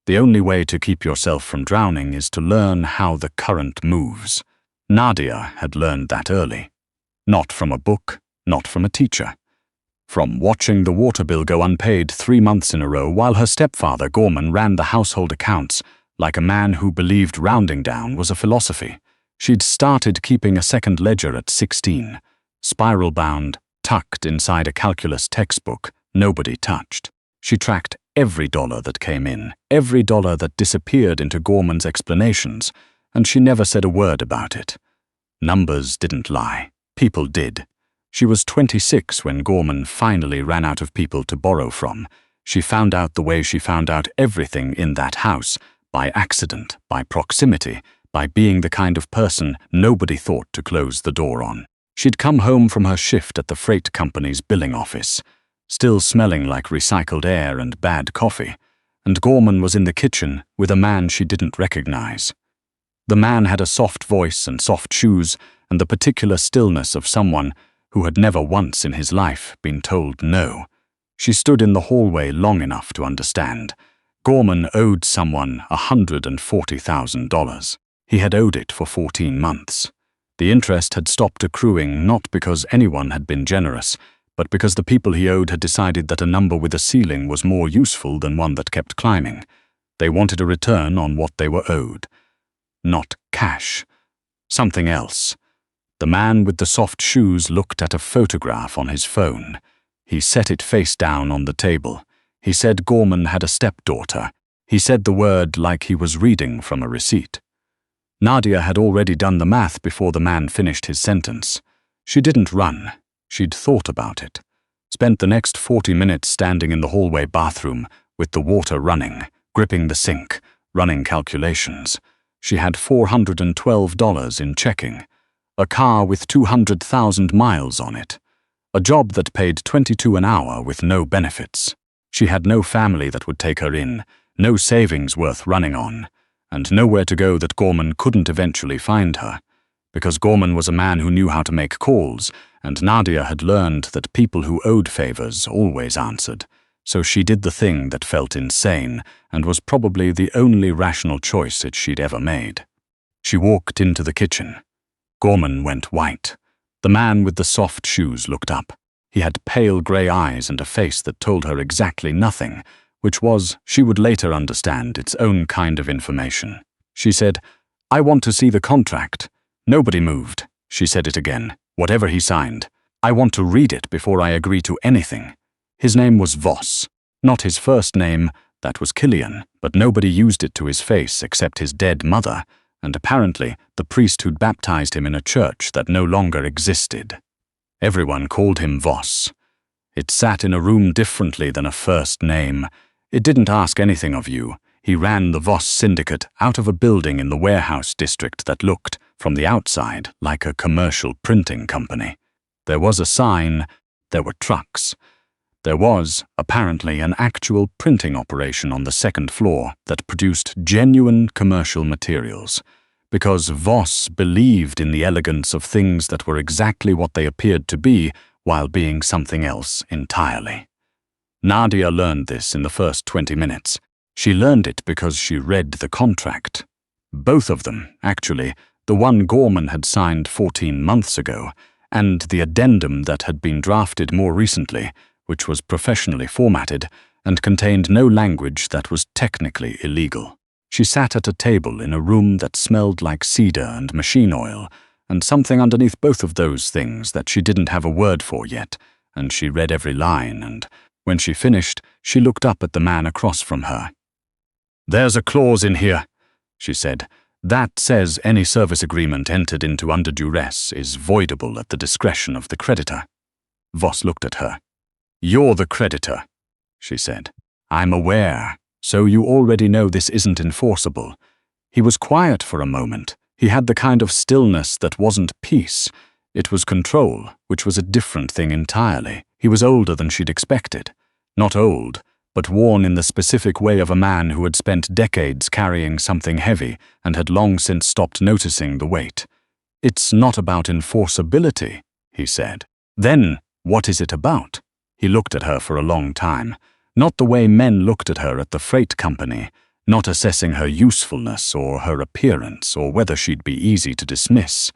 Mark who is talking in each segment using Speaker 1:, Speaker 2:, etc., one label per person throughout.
Speaker 1: The only way to keep yourself from drowning is to learn how the current moves. Nadia had learned that early. Not from a book, not from a teacher. From watching the water bill go unpaid 3 months in a row while her stepfather, Gorman, ran the household accounts like a man who believed rounding down was a philosophy. She'd started keeping a second ledger at 16, spiral-bound, tucked inside a calculus textbook nobody touched. She tracked every dollar that came in, every dollar that disappeared into Gorman's explanations, and she never said a word about it. Numbers didn't lie. People did. She was 26 when Gorman finally ran out of people to borrow from. She found out the way she found out everything in that house, by accident, by proximity, by being the kind of person nobody thought to close the door on. She'd come home from her shift at the freight company's billing office, still smelling like recycled air and bad coffee, and Gorman was in the kitchen with a man she didn't recognize. The man had a soft voice and soft shoes and the particular stillness of someone who had never once in his life been told no. She stood in the hallway long enough to understand. Gorman owed someone $140,000. He had owed it for 14 months. The interest had stopped accruing not because anyone had been generous, but because the people he owed had decided that a number with a ceiling was more useful than one that kept climbing. They wanted a return on what they were owed. Not cash. Something else. The man with the soft shoes looked at a photograph on his phone. He set it face down on the table. He said Gorman had a stepdaughter. He said the word like he was reading from a receipt. Nadia had already done the math before the man finished his sentence. She didn't run. She'd thought about it. Spent the next 40 minutes standing in the hallway bathroom with the water running, gripping the sink, running calculations. She had $412 in checking. A car with 200,000 miles on it. A job that paid $22 an hour with no benefits. She had no family that would take her in, no savings worth running on, and nowhere to go that Gorman couldn't eventually find her. Because Gorman was a man who knew how to make calls, and Nadia had learned that people who owed favors always answered. So she did the thing that felt insane and was probably the only rational choice she'd ever made. She walked into the kitchen. Gorman went white. The man with the soft shoes looked up. He had pale grey eyes and a face that told her exactly nothing, which was, she would later understand, its own kind of information. She said, "I want to see the contract." Nobody moved. She said it again. Whatever he signed. "I want to read it before I agree to anything." His name was Voss. Not his first name, that was Killian, but nobody used it to his face except his dead mother, and apparently the priest who'd baptized him in a church that no longer existed. Everyone called him Voss. It sat in a room differently than a first name. It didn't ask anything of you. He ran the Voss Syndicate out of a building in the warehouse district that looked, from the outside, like a commercial printing company. There was a sign, there were trucks. There was, apparently, an actual printing operation on the second floor that produced genuine commercial materials, because Voss believed in the elegance of things that were exactly what they appeared to be while being something else entirely. Nadia learned this in the first 20 minutes. She learned it because she read the contract. Both of them, actually, the one Gorman had signed 14 months ago, and the addendum that had been drafted more recently, which was professionally formatted and contained no language that was technically illegal. She sat at a table in a room that smelled like cedar and machine oil, and something underneath both of those things that she didn't have a word for yet, and she read every line, and when she finished, she looked up at the man across from her. "There's a clause in here," she said, "that says any service agreement entered into under duress is voidable at the discretion of the creditor." Voss looked at her. "You're the creditor," she said. "I'm aware, so you already know this isn't enforceable." He was quiet for a moment. He had the kind of stillness that wasn't peace. It was control, which was a different thing entirely. He was older than she'd expected. Not old, but worn in the specific way of a man who had spent decades carrying something heavy and had long since stopped noticing the weight. "It's not about enforceability," he said. "Then, what is it about?" He looked at her for a long time. Not the way men looked at her at the freight company. not assessing her usefulness or her appearance or whether she'd be easy to dismiss.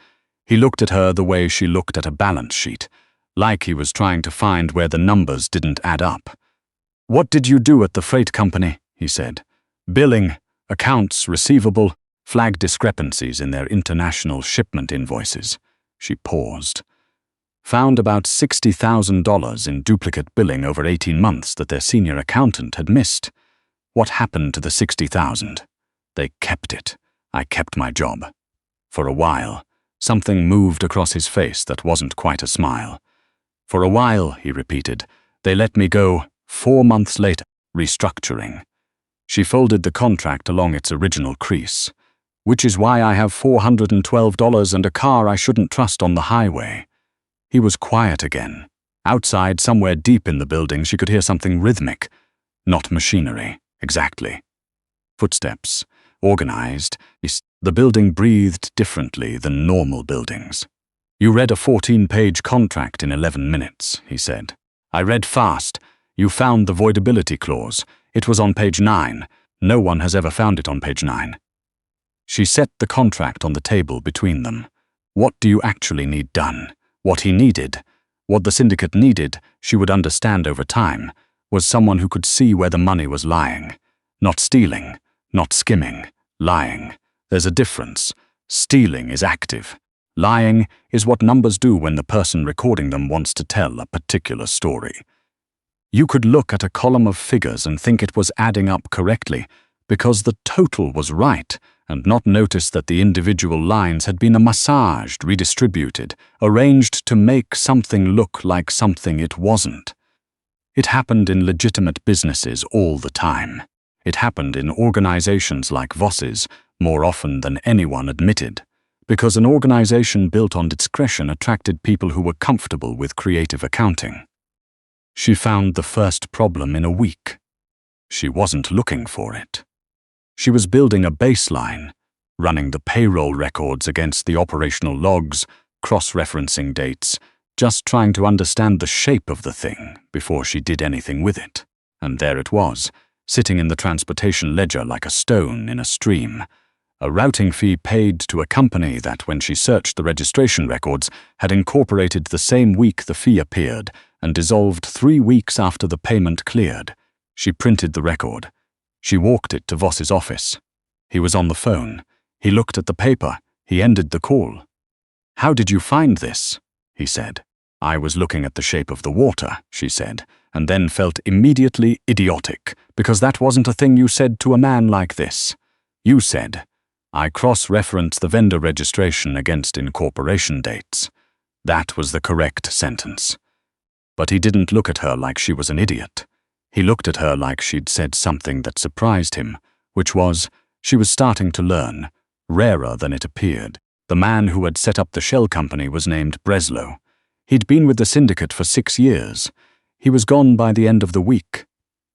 Speaker 1: He looked at her the way she looked at a balance sheet, like he was trying to find where the numbers didn't add up. "What did you do at the freight company?" he said. "Billing, accounts receivable, flag discrepancies in their international shipment invoices." She paused. "Found about $60,000 in duplicate billing over 18 months that their senior accountant had missed. What happened to the $60,000? They kept it. I kept my job." For a while, something moved across his face that wasn't quite a smile. "For a while," he repeated. "They let me go. 4 months later, restructuring." She folded the contract along its original crease. "Which is why I have $412 and a car I shouldn't trust on the highway." He was quiet again. Outside, somewhere deep in the building, she could hear something rhythmic. Not machinery, exactly. Footsteps, organized. The building breathed differently than normal buildings. "You read a 14-page contract in 11 minutes, he said. "I read fast. You found the voidability clause. It was on page 9. No one has ever found it on page 9. She set the contract on the table between them. What do you actually need done? What he needed, what the Syndicate needed, she would understand over time, was someone who could see where the money was lying. Not stealing, not skimming, lying. There's a difference. Stealing is active. Lying is what numbers do when the person recording them wants to tell a particular story. You could look at a column of figures and think it was adding up correctly because the total was right, and not notice that the individual lines had been massaged, redistributed, arranged to make something look like something it wasn't. It happened in legitimate businesses all the time. It happened in organizations like Voss's more often than anyone admitted, because an organization built on discretion attracted people who were comfortable with creative accounting. She found the first problem in a week. She wasn't looking for it. She was building a baseline, running the payroll records against the operational logs, cross-referencing dates, just trying to understand the shape of the thing before she did anything with it. And there it was, sitting in the transportation ledger like a stone in a stream. A routing fee paid to a company that, when she searched the registration records, had incorporated the same week the fee appeared and dissolved 3 weeks after the payment cleared. She printed the record. She walked it to Voss's office. He was on the phone. He looked at the paper. He ended the call. "How did you find this?" he said. "I was looking at the shape of the water," she said, and then felt immediately idiotic, because that wasn't a thing you said to a man like this. You said, "I cross-reference the vendor registration against incorporation dates." That was the correct sentence. But he didn't look at her like she was an idiot. He looked at her like she'd said something that surprised him, which was, she was starting to learn, rarer than it appeared. The man who had set up the shell company was named Breslow. He'd been with the Syndicate for 6 years. He was gone by the end of the week.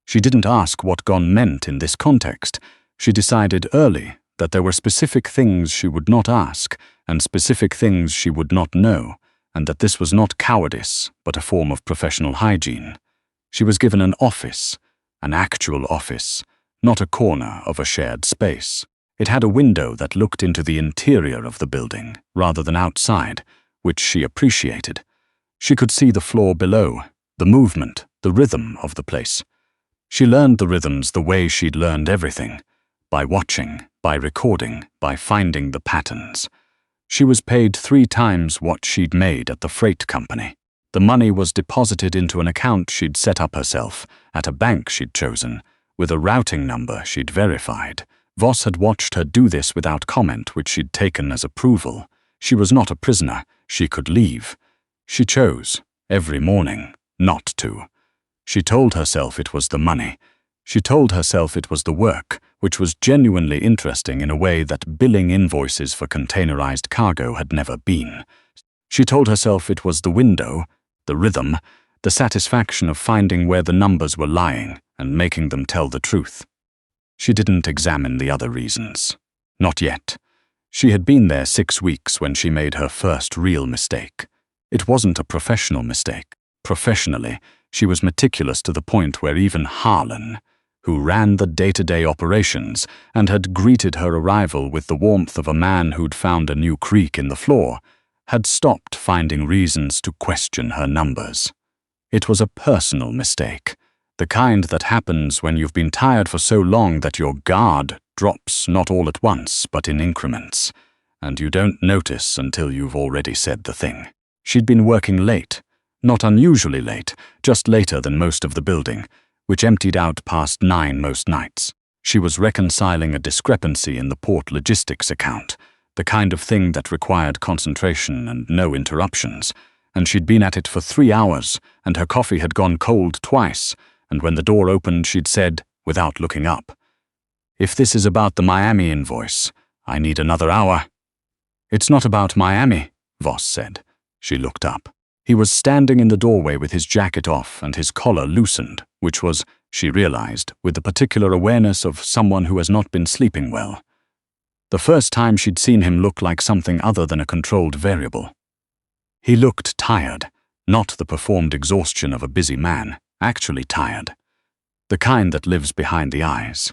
Speaker 1: She didn't ask what gone meant in this context. She decided early that there were specific things she would not ask and specific things she would not know, and that this was not cowardice, but a form of professional hygiene. She was given an office, an actual office, not a corner of a shared space. It had a window that looked into the interior of the building, rather than outside, which she appreciated. She could see the floor below, the movement, the rhythm of the place. She learned the rhythms the way she'd learned everything, by watching, by recording, by finding the patterns. She was paid 3 times what she'd made at the freight company. The money was deposited into an account she'd set up herself, at a bank she'd chosen, with a routing number she'd verified. Voss had watched her do this without comment, which she'd taken as approval. She was not a prisoner. She could leave. She chose, every morning, not to. She told herself it was the money. She told herself it was the work, which was genuinely interesting in a way that billing invoices for containerized cargo had never been. She told herself it was the window, the rhythm, the satisfaction of finding where the numbers were lying and making them tell the truth. She didn't examine the other reasons. Not yet. She had been there 6 weeks when she made her first real mistake. It wasn't a professional mistake. Professionally, she was meticulous to the point where even Harlan, who ran the day-to-day operations and had greeted her arrival with the warmth of a man who'd found a new creak in the floor, had stopped finding reasons to question her numbers. It was a personal mistake, the kind that happens when you've been tired for so long that your guard drops not all at once but in increments, and you don't notice until you've already said the thing. She'd been working late, not unusually late, just later than most of the building, which emptied out past 9 most nights. She was reconciling a discrepancy in the port logistics account, the kind of thing that required concentration and no interruptions, and she'd been at it for 3 hours, and her coffee had gone cold twice, and when the door opened she'd said, without looking up, "If this is about the Miami invoice, I need another hour." "It's not about Miami," Voss said. She looked up. He was standing in the doorway with his jacket off and his collar loosened, which was, she realized, with the particular awareness of someone who has not been sleeping well. The first time she'd seen him look like something other than a controlled variable. He looked tired, not the performed exhaustion of a busy man, actually tired. The kind that lives behind the eyes.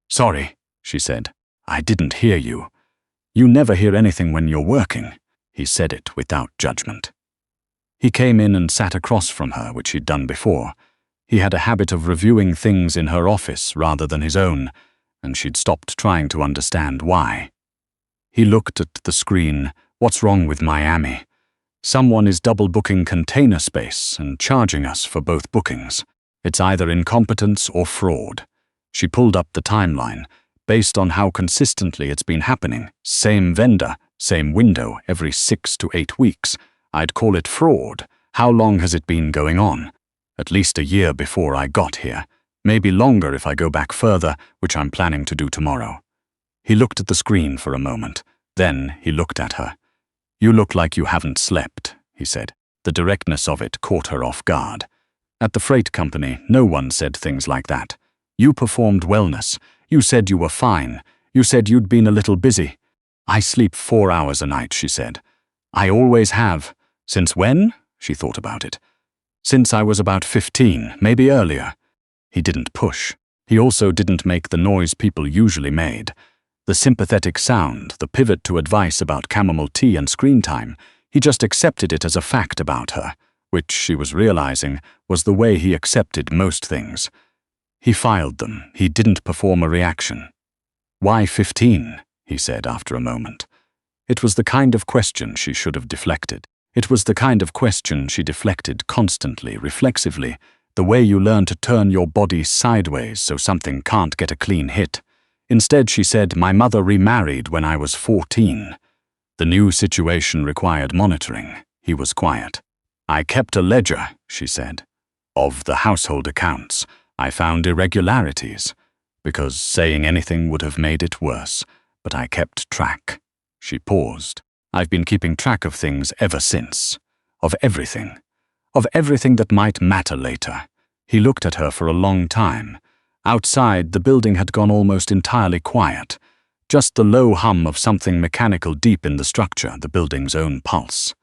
Speaker 1: "Sorry," she said. "I didn't hear you." "You never hear anything when you're working." He said it without judgment. He came in and sat across from her, which he'd done before. He had a habit of reviewing things in her office rather than his own, and she'd stopped trying to understand why. He looked at the screen. "What's wrong with Miami? Someone is double booking container space and charging us for both bookings. It's either incompetence or fraud." She pulled up the timeline, based on how consistently it's been happening. Same vendor, same window every 6 to 8 weeks. I'd call it fraud. How long has it been going on? At least a year before I got here. Maybe longer if I go back further, which I'm planning to do tomorrow. He looked at the screen for a moment. Then he looked at her. "You look like you haven't slept," he said. The directness of it caught her off guard. At the freight company, no one said things like that. You performed wellness. You said you were fine. You said you'd been a little busy. "I sleep 4 hours a night," she said. "I always have." "Since when?" She thought about it. "Since I was about 15, maybe earlier." He didn't push. He also didn't make the noise people usually made. The sympathetic sound, the pivot to advice about chamomile tea and screen time. He just accepted it as a fact about her, which she was realizing was the way he accepted most things. He filed them. He didn't perform a reaction. "Why 15?" he said after a moment. It was the kind of question she should have deflected. It was the kind of question she deflected constantly, reflexively, the way you learn to turn your body sideways so something can't get a clean hit. Instead, she said, "My mother remarried when I was 14. The new situation required monitoring." He was quiet. "I kept a ledger," she said, "of the household accounts. I found irregularities, because saying anything would have made it worse, but I kept track." She paused. "I've been keeping track of things ever since. Of everything. Of everything that might matter later." He looked at her for a long time. Outside, the building had gone almost entirely quiet. Just the low hum of something mechanical deep in the structure, the building's own pulse.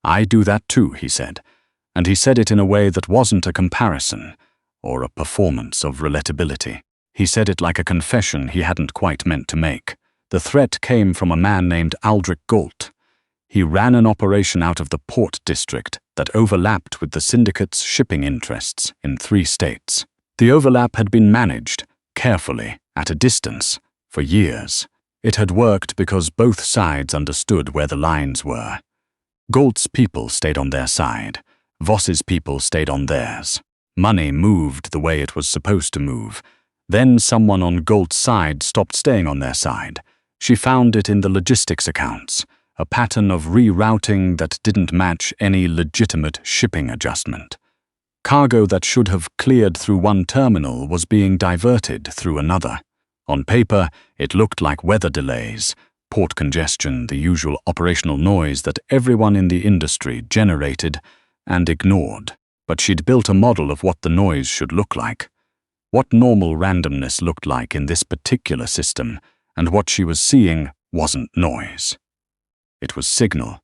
Speaker 1: "I do that too," he said. And he said it in a way that wasn't a comparison, or a performance of relatability. He said it like a confession he hadn't quite meant to make. The threat came from a man named Aldrich Galt. He ran an operation out of the port district that overlapped with the Syndicate's shipping interests in 3 states. The overlap had been managed, carefully, at a distance, for years. It had worked because both sides understood where the lines were. Galt's people stayed on their side. Voss's people stayed on theirs. Money moved the way it was supposed to move. Then someone on Galt's side stopped staying on their side. She found it in the logistics accounts, a pattern of rerouting that didn't match any legitimate shipping adjustment. Cargo that should have cleared through one terminal was being diverted through another. On paper, it looked like weather delays, port congestion, the usual operational noise that everyone in the industry generated and ignored. But she'd built a model of what the noise should look like. What normal randomness looked like in this particular system, and what she was seeing wasn't noise. It was signal,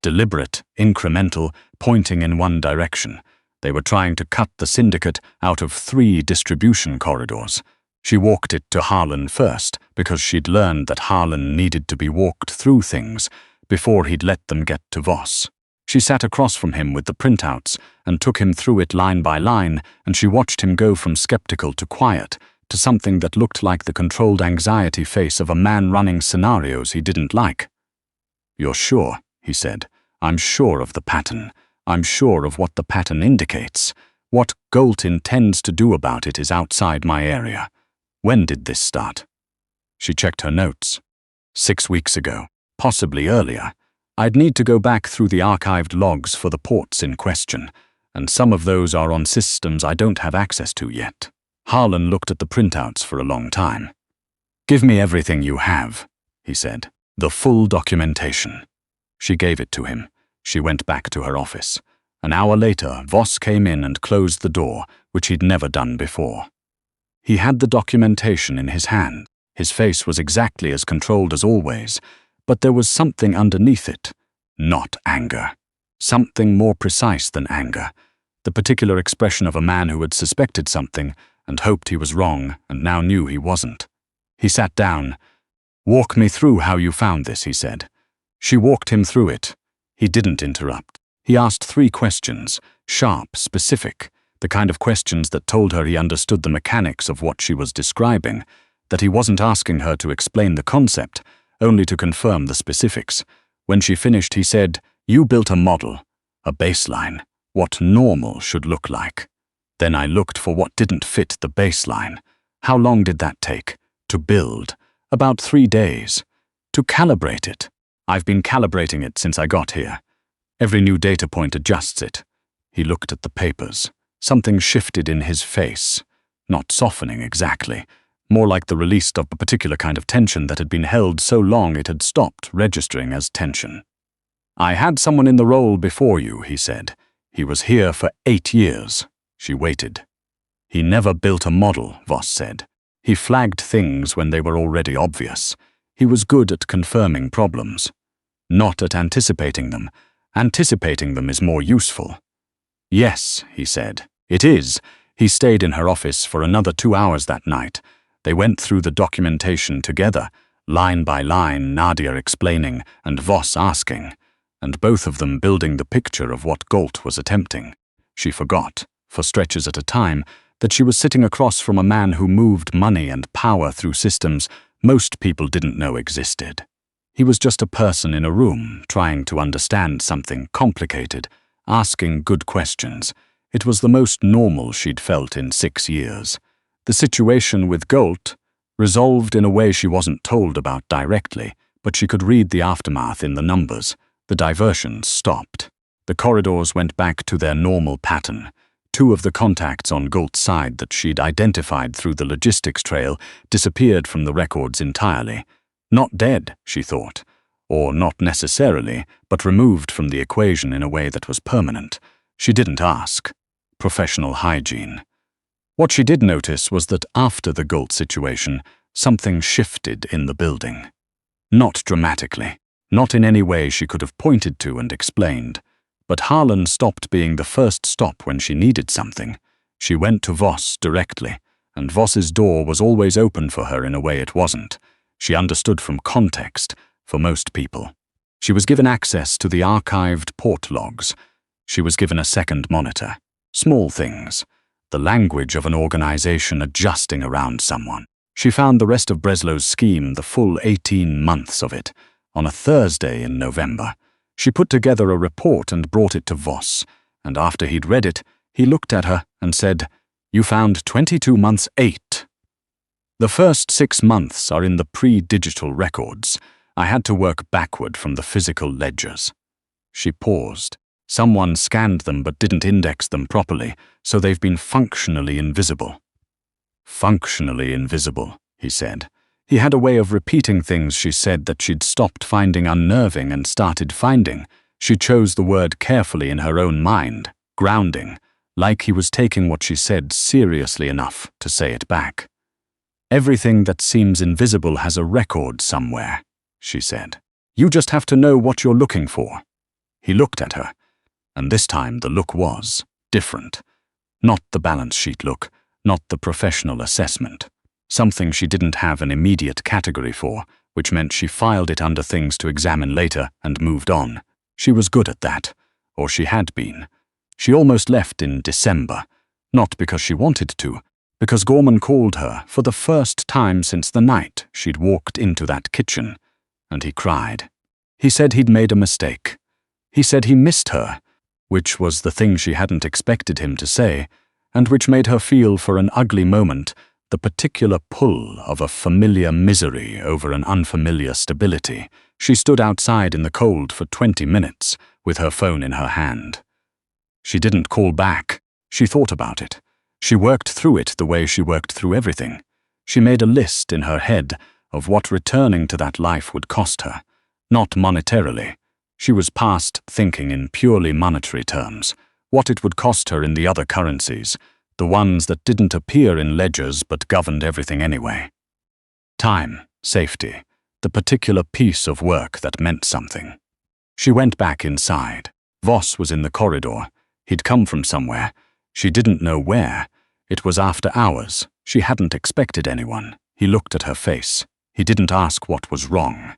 Speaker 1: deliberate, incremental, pointing in one direction, They were trying to cut the Syndicate out of 3 distribution corridors. She walked it to Harlan first, because she'd learned that Harlan needed to be walked through things before he'd let them get to Voss. She sat across from him with the printouts and took him through it line by line, and she watched him go from skeptical to quiet, to something that looked like the controlled anxiety face of a man running scenarios he didn't like. "You're sure," he said. "I'm sure of the pattern. I'm sure of what the pattern indicates. What Golt intends to do about it is outside my area. When did this start?" She checked her notes. 6 weeks ago, possibly earlier. I'd need to go back through the archived logs for the ports in question, and some of those are on systems I don't have access to yet. Harlan looked at the printouts for a long time. "Give me everything you have," he said. "The full documentation." She gave it to him. She went back to her office. An hour later, Voss came in and closed the door, which he'd never done before. He had the documentation in his hand. His face was exactly as controlled as always, but there was something underneath it. Not anger. Something more precise than anger. The particular expression of a man who had suspected something and hoped he was wrong and now knew he wasn't. He sat down. "Walk me through how you found this," he said. She walked him through it. He didn't interrupt. He asked 3 questions, sharp, specific, the kind of questions that told her he understood the mechanics of what she was describing, that he wasn't asking her to explain the concept, only to confirm the specifics. When she finished, he said, "You built a model, a baseline, what normal should look like." Then I looked for what didn't fit the baseline. How long did that take? To build? About 3 days. To calibrate it? I've been calibrating it since I got here. Every new data point adjusts it. He looked at the papers. Something shifted in his face. Not softening exactly. More like the release of a particular kind of tension that had been held so long it had stopped registering as tension. "I had someone in the role before you," he said. "He was here for 8 years. She waited. "He never built a model," Voss said. "He flagged things when they were already obvious. He was good at confirming problems. Not at anticipating them. Anticipating them is more useful." "Yes," he said. "It is." He stayed in her office for another 2 hours that night. They went through the documentation together, line by line, Nadia explaining and Voss asking, and both of them building the picture of what Golt was attempting. She forgot, for stretches at a time, that she was sitting across from a man who moved money and power through systems most people didn't know existed. He was just a person in a room, trying to understand something complicated, asking good questions. It was the most normal she'd felt in 6 years. The situation with Golt resolved in a way she wasn't told about directly, but she could read the aftermath in the numbers. The diversions stopped. The corridors went back to their normal pattern. 2 of the contacts on Golt's side that she'd identified through the logistics trail disappeared from the records entirely. Not dead, she thought, or not necessarily, but removed from the equation in a way that was permanent. She didn't ask. Professional hygiene. What she did notice was that after the Golt situation, something shifted in the building. Not dramatically, not in any way she could have pointed to and explained. But Harlan stopped being the first stop when she needed something. She went to Voss directly, and Voss's door was always open for her in a way it wasn't. She understood from context, for most people. She was given access to the archived port logs. She was given a second monitor. Small things. The language of an organization adjusting around someone. She found the rest of Breslow's scheme, the full 18 months of it, on a Thursday in November. She put together a report and brought it to Voss, and after he'd read it, he looked at her and said, "You found 22 months 8. The first 6 months are in the pre-digital records. I had to work backward from the physical ledgers." She paused. "Someone scanned them but didn't index them properly, so they've been functionally invisible." "Functionally invisible," he said. He had a way of repeating things she said that she'd stopped finding unnerving and started finding. She chose the word carefully in her own mind, grounding, like he was taking what she said seriously enough to say it back. "Everything that seems invisible has a record somewhere," she said. "You just have to know what you're looking for." He looked at her, and this time the look was different. Not the balance sheet look, not the professional assessment. Something she didn't have an immediate category for, which meant she filed it under things to examine later and moved on. She was good at that, or she had been. She almost left in December, not because she wanted to, because Gorman called her for the first time since the night she'd walked into that kitchen, and he cried. He said he'd made a mistake. He said he missed her, which was the thing she hadn't expected him to say, and which made her feel for an ugly moment the particular pull of a familiar misery over an unfamiliar stability. She stood outside in the cold for 20 minutes, with her phone in her hand. She didn't call back. She thought about it. She worked through it the way she worked through everything. She made a list in her head of what returning to that life would cost her. Not monetarily. She was past thinking in purely monetary terms. What it would cost her in the other currencies, the ones that didn't appear in ledgers but governed everything anyway. Time, safety, the particular piece of work that meant something. She went back inside. Voss was in the corridor. He'd come from somewhere. She didn't know where. It was after hours. She hadn't expected anyone. He looked at her face. He didn't ask what was wrong.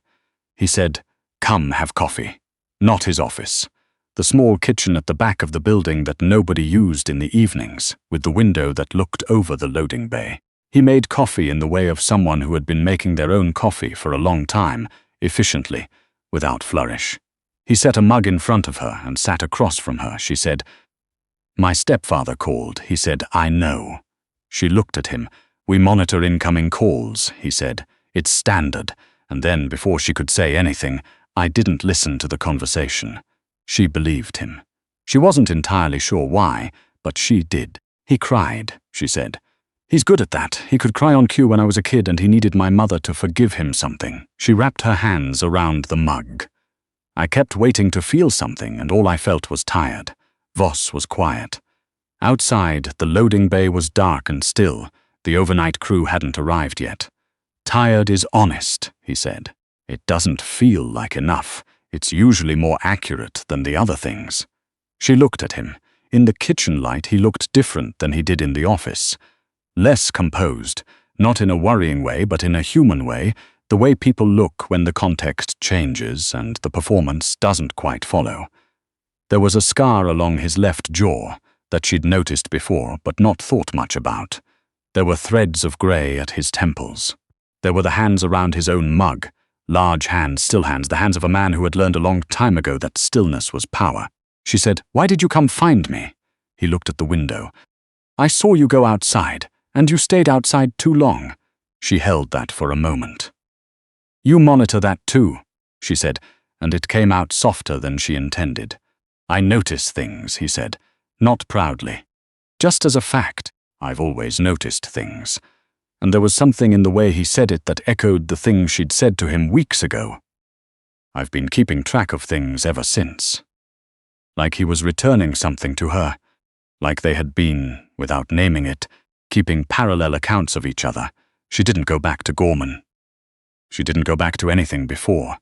Speaker 1: He said, "Come have coffee." Not his office. The small kitchen at the back of the building that nobody used in the evenings, with the window that looked over the loading bay. He made coffee in the way of someone who had been making their own coffee for a long time, efficiently, without flourish. He set a mug in front of her and sat across from her. She said, "My stepfather called." He said, "I know." She looked at him. "We monitor incoming calls," he said. "It's standard." And then, before she could say anything, "I didn't listen to the conversation." She believed him. She wasn't entirely sure why, but she did. "He cried," she said. "He's good at that. He could cry on cue when I was a kid and he needed my mother to forgive him something." She wrapped her hands around the mug. "I kept waiting to feel something and all I felt was tired." Voss was quiet. Outside, the loading bay was dark and still. The overnight crew hadn't arrived yet. "Tired is honest," he said. "It doesn't feel like enough. It's usually more accurate than the other things." She looked at him. In the kitchen light, he looked different than he did in the office. Less composed, not in a worrying way, but in a human way, the way people look when the context changes and the performance doesn't quite follow. There was a scar along his left jaw that she'd noticed before but not thought much about. There were threads of grey at his temples. There were the hands around his own mug. Large hands, still hands, the hands of a man who had learned a long time ago that stillness was power. She said, "Why did you come find me?" He looked at the window. "I saw you go outside, and you stayed outside too long." She held that for a moment. "You monitor that too," she said, and it came out softer than she intended. "I notice things," he said, not proudly. "Just as a fact, I've always noticed things." And there was something in the way he said it that echoed the thing she'd said to him weeks ago. "I've been keeping track of things ever since." Like he was returning something to her. Like they had been, without naming it, keeping parallel accounts of each other. She didn't go back to Gorman. She didn't go back to anything before.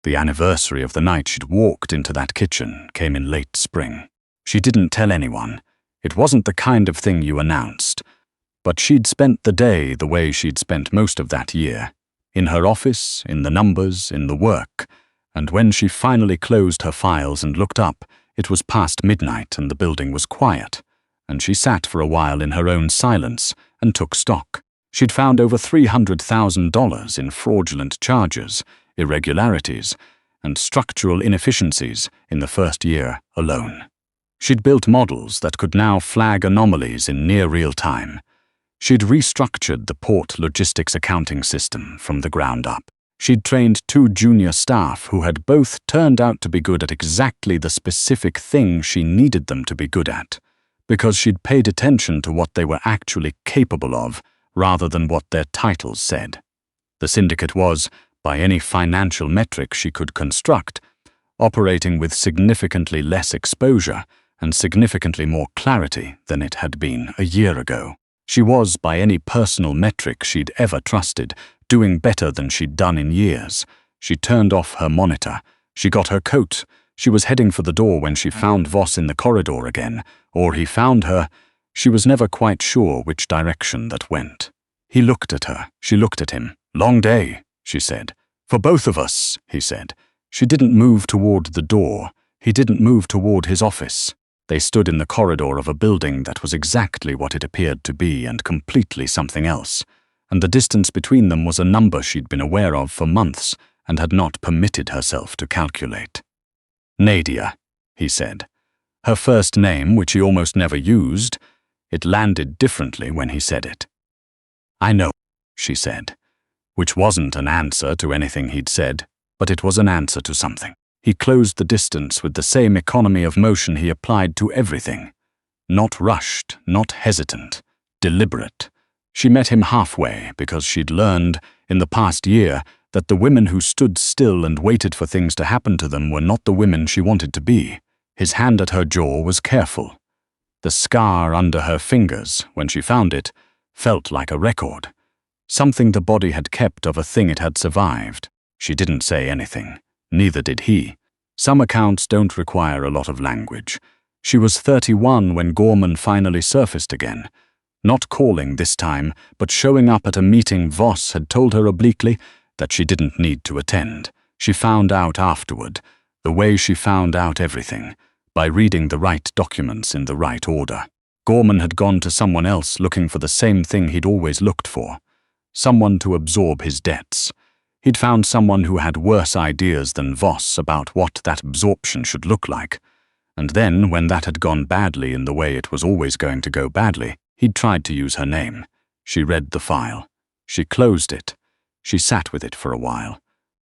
Speaker 1: The anniversary of the night she'd walked into that kitchen came in late spring. She didn't tell anyone. It wasn't the kind of thing you announced. But she'd spent the day the way she'd spent most of that year. In her office, in the numbers, in the work. And when she finally closed her files and looked up, it was past midnight and the building was quiet. And she sat for a while in her own silence and took stock. She'd found over $300,000 in fraudulent charges, irregularities, and structural inefficiencies in the first year alone. She'd built models that could now flag anomalies in near real time. She'd restructured the port logistics accounting system from the ground up. She'd trained 2 junior staff who had both turned out to be good at exactly the specific thing she needed them to be good at, because she'd paid attention to what they were actually capable of rather than what their titles said. The Syndicate was, by any financial metric she could construct, operating with significantly less exposure and significantly more clarity than it had been a year ago. She was, by any personal metric she'd ever trusted, doing better than she'd done in years. She turned off her monitor. She got her coat. She was heading for the door when she found Voss in the corridor again, or he found her. She was never quite sure which direction that went. He looked at her. She looked at him. "Long day," she said. "For both of us," he said. She didn't move toward the door. He didn't move toward his office. They stood in the corridor of a building that was exactly what it appeared to be and completely something else. And the distance between them was a number she'd been aware of for months and had not permitted herself to calculate. "Nadia," he said. Her first name, which he almost never used. It landed differently when he said it. "I know," she said, which wasn't an answer to anything he'd said, but it was an answer to something. He closed the distance with the same economy of motion he applied to everything. Not rushed, not hesitant, deliberate. She met him halfway because she'd learned, in the past year, that the women who stood still and waited for things to happen to them were not the women she wanted to be. His hand at her jaw was careful. The scar under her fingers, when she found it, felt like a record. Something the body had kept of a thing it had survived. She didn't say anything. Neither did he. Some accounts don't require a lot of language. She was 31 when Gorman finally surfaced again. Not calling this time, but showing up at a meeting Voss had told her obliquely that she didn't need to attend. She found out afterward, the way she found out everything, by reading the right documents in the right order. Gorman had gone to someone else looking for the same thing he'd always looked for. Someone to absorb his debts. He'd found someone who had worse ideas than Voss about what that absorption should look like. And then, when that had gone badly in the way it was always going to go badly, he'd tried to use her name. She read the file. She closed it. She sat with it for a while.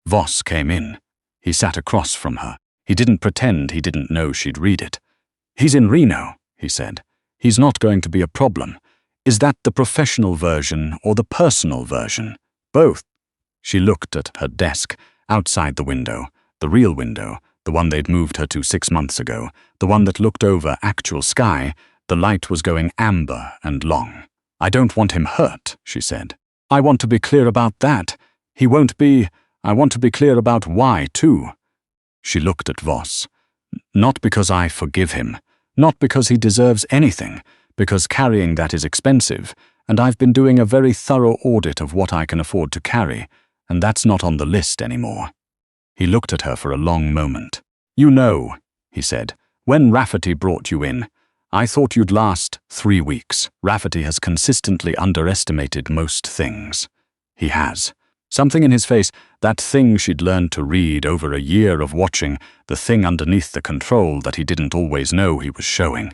Speaker 1: Voss came in. He sat across from her. He didn't pretend he didn't know she'd read it. "He's in Reno," he said. "He's not going to be a problem. Is that the professional version or the personal version?" "Both." She looked at her desk, outside the window, the real window, the one they'd moved her to 6 months ago, the one that looked over actual sky. The light was going amber and long. "I don't want him hurt," she said. "I want to be clear about that. He won't be. I want to be clear about why, too." She looked at Voss. "Not because I forgive him. Not because he deserves anything, because carrying that is expensive, and I've been doing a very thorough audit of what I can afford to carry, and that's not on the list anymore." He looked at her for a long moment. "You know," he said, "when Rafferty brought you in, I thought you'd last 3 weeks. Rafferty has consistently underestimated most things." He has. Something in his face, that thing she'd learned to read over a year of watching, the thing underneath the control that he didn't always know he was showing.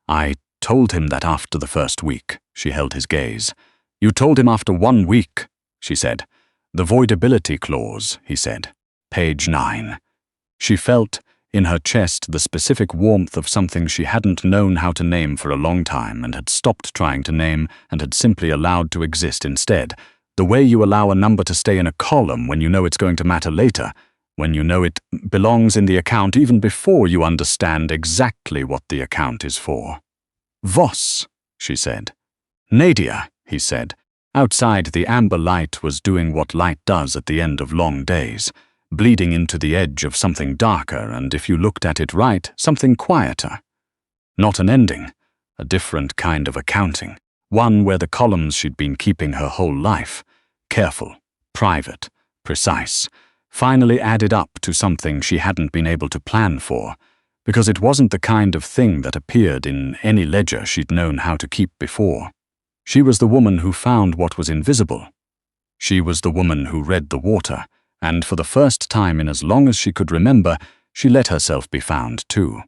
Speaker 1: "I told him that after the first week." She held his gaze. "You told him after 1 week," she said. "The voidability clause," he said. Page 9. She felt, in her chest, the specific warmth of something she hadn't known how to name for a long time and had stopped trying to name and had simply allowed to exist instead. The way you allow a number to stay in a column when you know it's going to matter later, when you know it belongs in the account even before you understand exactly what the account is for. "Voss," she said. "Nadia," he said. Outside, the amber light was doing what light does at the end of long days, bleeding into the edge of something darker and, if you looked at it right, something quieter. Not an ending, a different kind of accounting, one where the columns she'd been keeping her whole life, careful, private, precise, finally added up to something she hadn't been able to plan for, because it wasn't the kind of thing that appeared in any ledger she'd known how to keep before. She was the woman who found what was invisible. She was the woman who read the water, and for the first time in as long as she could remember, she let herself be found too.